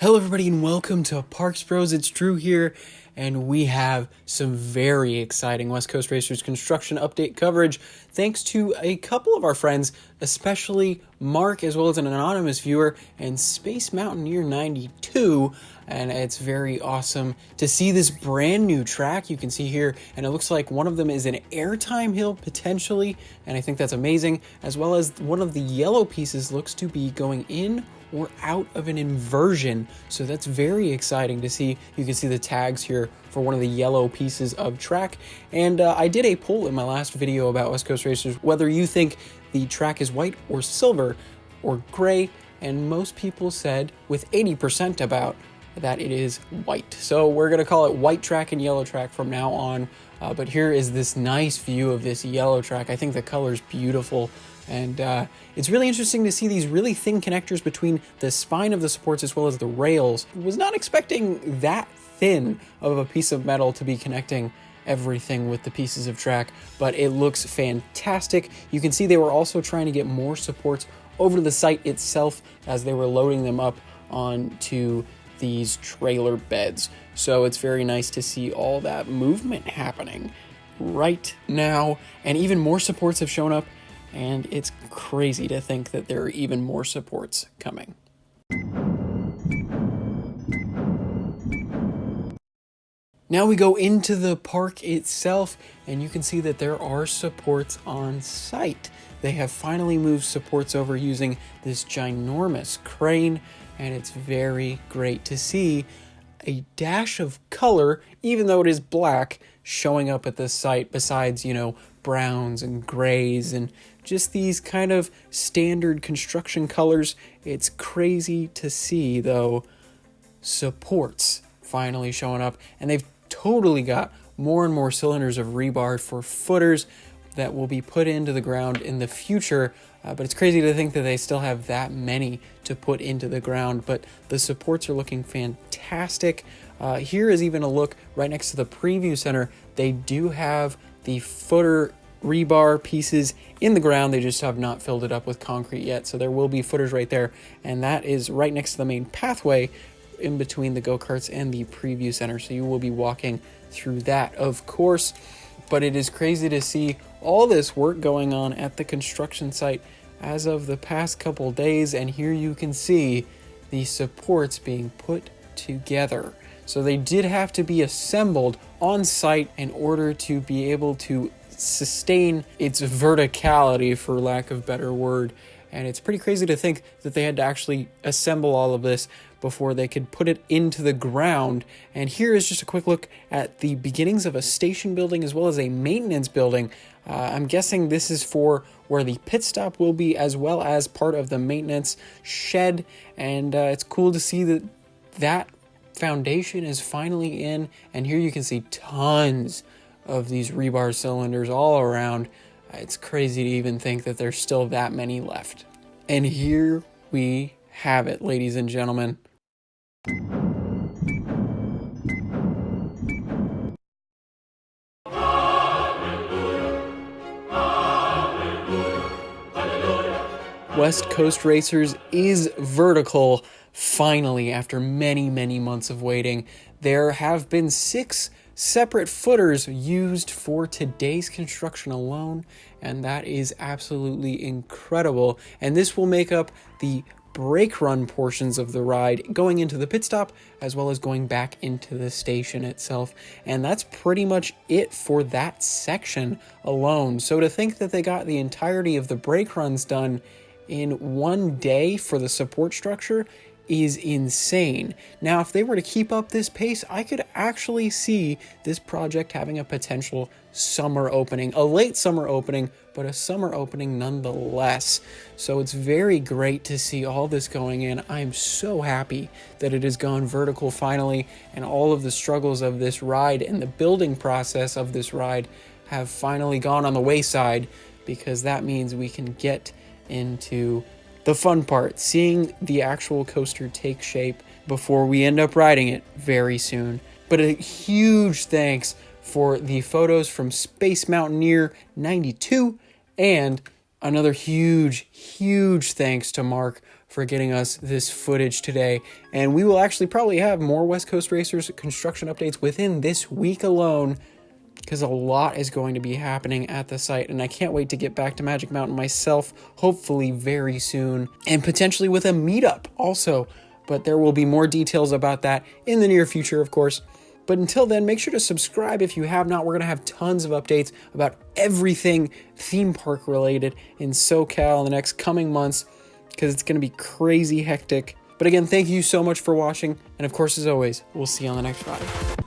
Hello everybody and welcome to Parks Bros. It's Drew here, and we have some very exciting West Coast Racers construction update coverage thanks to a couple of our friends, especially Mark as well as an anonymous viewer and Spacemountaineer92, and it's very awesome to see this brand new track you can see here, and it looks like one of them is an airtime hill potentially, and I think that's amazing, as well as one of the yellow pieces looks to be going in or out of an inversion, so that's very exciting to see. You can see the tags here for one of the yellow pieces of track, and I did a poll in my last video about West Coast Racers whether you think the track is white or silver or gray, and most people said with 80% about that it is white. So we're gonna call it white track and yellow track from now on, but here is this nice view of this yellow track. I think the color's beautiful. And it's really interesting to see these really thin connectors between the spine of the supports as well as the rails. I was not expecting that thin of a piece of metal to be connecting everything with the pieces of track, but it looks fantastic. You can see they were also trying to get more supports over the site itself as they were loading them up onto these trailer beds. So it's very nice to see all that movement happening right now, and even more supports have shown up. And it's crazy to think that there are even more supports coming. Now we go into the park itself, and you can see that there are supports on site. They have finally moved supports over using this ginormous crane, and it's very great to see a dash of color, even though it is black, showing up at the site besides, browns and grays and just these kind of standard construction colors. It's crazy to see, though, supports finally showing up, and they've totally got more and more cylinders of rebar for footers that will be put into the ground in the future. But it's crazy to think that they still have that many to put into the ground, but the supports are looking fantastic. Here is even a look right next to the preview center. They do have the footer rebar pieces in the ground. They just have not filled it up with concrete yet, so there will be footers right there, and that is right next to the main pathway in between the go-karts and the preview center, so you will be walking through that, of course. But it is crazy to see all this work going on at the construction site as of the past couple days, and here you can see the supports being put together. So they did have to be assembled on site in order to be able to sustain its verticality, for lack of a better word. And it's pretty crazy to think that they had to actually assemble all of this before they could put it into the ground. And here is just a quick look at the beginnings of a station building as well as a maintenance building. I'm guessing this is for where the pit stop will be, as well as part of the maintenance shed. And it's cool to see that that foundation is finally in. And here you can see tons of these rebar cylinders all around. It's crazy to even think that there's still that many left. And here we have it, ladies and gentlemen. West Coast Racers is vertical, finally, after many, many months of waiting. There have been 6 separate footers used for today's construction alone, and that is absolutely incredible. And this will make up the brake run portions of the ride going into the pit stop as well as going back into the station itself. And that's pretty much it for that section alone. So to think that they got the entirety of the brake runs done in one day for the support structure is insane. Now, if they were to keep up this pace, I could actually see this project having a potential summer opening, a late summer opening, but a summer opening nonetheless. So it's very great to see all this going in. I'm so happy that it has gone vertical finally, and all of the struggles of this ride and the building process of this ride have finally gone on the wayside, because that means we can get into the fun part, seeing the actual coaster take shape before we end up riding it very soon. But a huge thanks for the photos from Spacemountaineer92, and another huge thanks to Mark for getting us this footage today. And we will actually probably have more West Coast Racers construction updates within this week alone, because a lot is going to be happening at the site, and I can't wait to get back to Magic Mountain myself, hopefully very soon, and potentially with a meetup also, but there will be more details about that in the near future, of course. But until then, make sure to subscribe if you have not. We're going to have tons of updates about everything theme park related in SoCal in the next coming months, because it's going to be crazy hectic. But again, thank you so much for watching, and of course, as always, we'll see you on the next ride.